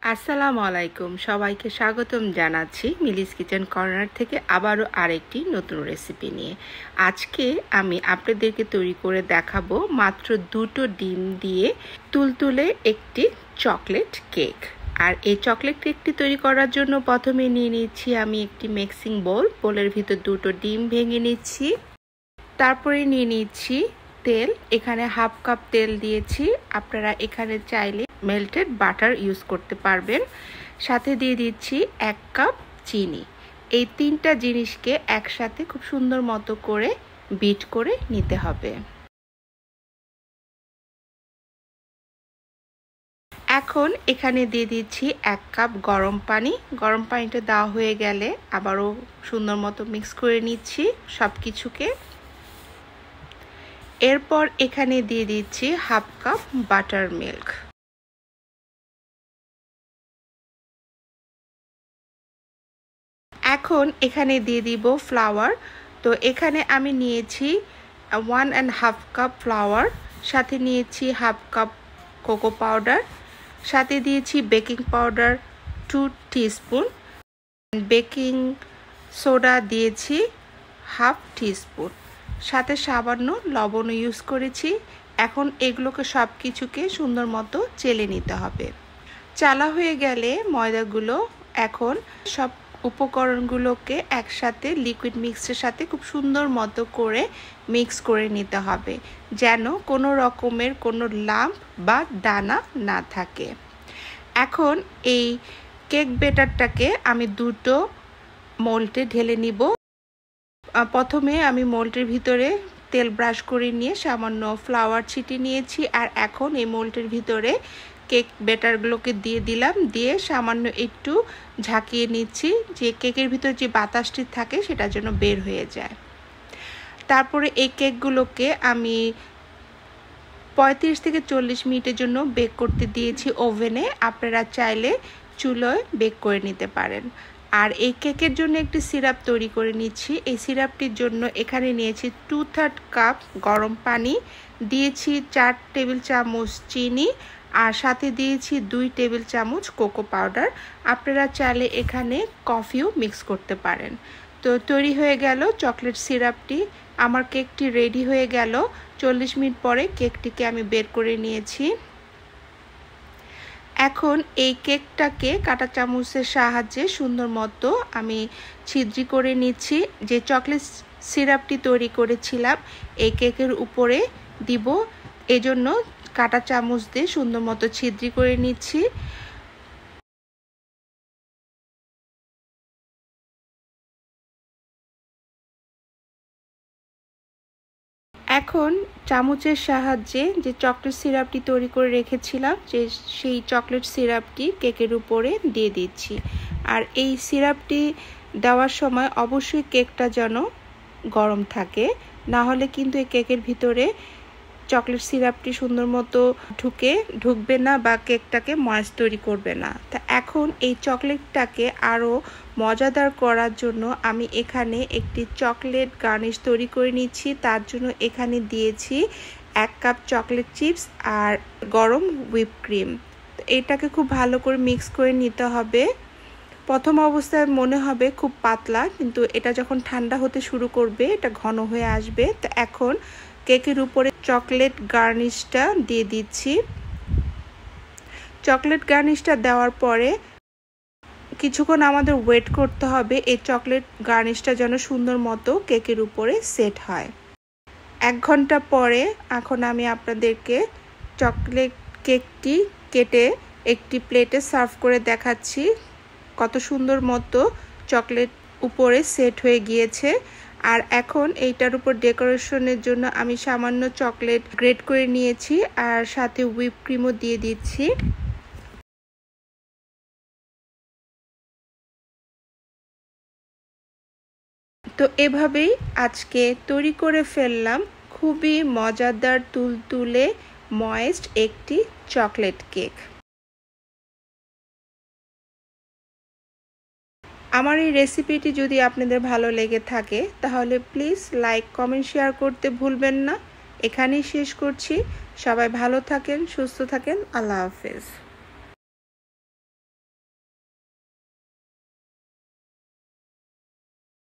আসসালামু আলাইকুম, সবাইকে স্বাগতম জানাচ্ছি মিলিস কিচেন কর্নার থেকে আবারও আরেকটি নতুন রেসিপি নিয়ে। আজকে আমি আপনাদেরকে তৈরি করে দেখাবো মাত্র 2টো ডিম দিয়ে তুলতুলে একটি চকলেট কেক। আর এই চকলেট কেকটি তৈরি করার জন্য প্রথমে নিয়ে নিচ্ছি আমি একটি মিক্সিং বোলের ভিতর 2টো ডিম ভেঙে নিচ্ছি। তারপরে নিয়ে নিচ্ছি তেল, এখানে হাফ কাপ তেল দিয়েছি। আপনারা এখানে চাইলে মেল্টেড বাটার ইউজ করতে পারবেন। সাথে দিয়ে দিচ্ছি 1 কাপ চিনি। এই 3টা জিনিসকে একসাথে খুব সুন্দর মতো করে বিট করে নিতে হবে। এখন এখানে দিয়ে দিচ্ছি 1 কাপ গরম পানি। গরম পানিটা দেওয়া হয়ে গেলে আবারও সুন্দর মতো মিক্স করে নিচ্ছি সব কিছুকে। এরপর এখানে দিয়ে দিচ্ছি হাফ কাপ বাটার মিল্ক। এখন এখানে দিয়ে দিব ফ্লাওয়ার। তো এখানে আমি নিয়েছি 1.5 কাপ ফ্লাওয়ার, সাথে নিয়েছি হাফ কাপ কোকো পাউডার, সাথে দিয়েছি baking powder 2 teaspoon, baking soda দিয়েছি হাফ টিস্পুন, সাথে সামান্য লবণ ইউজ করেছি। এখন এগুলোকে সব কিছুকে সুন্দর মতো চেলে নিতে হবে। চালা হয়ে গেলে ময়দাগুলো এখন সব উপকরণগুলোকে একসাথে লিকুইড মিক্সের সাথে খুব সুন্দর মতো করে মিক্স করে নিতে হবে, যেন কোনো রকমের কোনো লাম্প বা দানা না থাকে। এখন এই কেক ব্যাটারটাকে আমি 2টো মোল্ডে ঢেলে নিব। প্রথমে আমি মোল্ডের ভিতরে তেল ব্রাশ করে নিয়ে সামান্য ফ্লাওয়ার ছিটিয়ে নিয়েছি। আর এখন এই মোল্ডের ভিতরে কেক ব্যাটারগুলোকে দিয়ে দিলাম, দিয়ে সামান্য একটু ঝাঁকিয়ে নিচ্ছি যে কেকের ভিতরে যে বাতাসটি থাকে সেটা যেন বের হয়ে যায়। তারপরে এই কেকগুলোকে আমি 35 থেকে 40 মিনিটের জন্য বেক করতে দিয়েছি ওভেনে। আপনারা চাইলে চুলোয় বেক করে নিতে পারেন। আর এই কেকের জন্য একটি সিরাপ তৈরি করে নিচ্ছি। এই সিরাপটির জন্য এখানে নিয়েছি 2/3 কাপ গরম পানি, দিয়েছি 4 টেবিল চামচ চিনি, আর সাথে দিয়েছি 2 টেবিল চামচ কোকো পাউডার। আপনারা চাইলে এখানে কফিও মিক্স করতে পারেন। তো তৈরি হয়ে গেল চকলেট সিরাপটি। আমার কেকটি রেডি হয়ে গেল। 40 মিনিট পরে কেকটিকে আমি বের করে নিয়েছি। এখন এই কেকটাকে কাঁটা চামচের সাহায্যে সুন্দর মতো আমি ছিদ্রি করে নিচ্ছি। যে চকলেট সিরাপটি তৈরি করেছিলাম এই কেকের উপরে দিব, এজন্য কাঁটা চামচ দিয়ে সুন্দর মতো ছিদ্রি করে নিচ্ছি। এখন চামচের সাহায্যে যে চকলেট সিরাপটি তৈরি করে রেখেছিলাম সেই চকলেট সিরাপটি কেকের উপরে দিয়ে দিচ্ছি। আর এই সিরাপটি দেওয়ার সময় অবশ্যই কেকটা যেন গরম থাকে, না হলে কিন্তু এই কেকের ভিতরে চকলেট সিরাপটি সুন্দর মতো ঢুকবে না বা কেকটাকে ময়েস্ট তৈরি করবে না। তা এখন এই চকলেটটাকে আরও মজাদার করার জন্য আমি এখানে একটি চকলেট গার্নিশ তৈরি করে নিচ্ছি। তার জন্য এখানে দিয়েছি 1 কাপ চকলেট চিপস আর গরম হুইপ ক্রিম। এটাকে খুব ভালো করে মিক্স করে নিতে হবে। প্রথম অবস্থায় মনে হবে খুব পাতলা, কিন্তু এটা যখন ঠান্ডা হতে শুরু করবে এটা ঘন হয়ে আসবে। তো এখন কেকের উপরে চকলেট গার্নিশটা দিয়ে দিচ্ছি। চকলেট গার্নিশটা দেওয়ার পরে কিছুক্ষণ আমাদের ওয়েট করতে হবে এই চকলেট গার্নিশটা যেন সুন্দর মতো কেকের উপরে সেট হয়। 1 ঘন্টা পরে এখন আমি আপনাদেরকে চকলেট কেকটি কেটে একটি প্লেটে সার্ভ করে দেখাচ্ছি কত সুন্দর মতো চকলেট উপরে সেট হয়ে গিয়েছে। আর এখন এইটার উপর ডেকোরেশনের জন্য আমি সামান্য চকলেট গ্রেট করে নিয়েছি আর সাথে হুইপ ক্রিমও দিয়ে দিচ্ছি। তো এভাবেই আজকে তৈরি করে ফেললাম খুবই মজাদার তুলতুলে ময়েস্ট একটি চকলেট কেক। আমার এই রেসিপিটি যদি আপনাদের ভালো লেগে থাকে তাহলে প্লিজ লাইক, কমেন্ট, শেয়ার করতে ভুলবেন না। এখানেই শেষ করছি। সবাই ভালো থাকেন, সুস্থ থাকেন। আল্লাহ হাফেজ।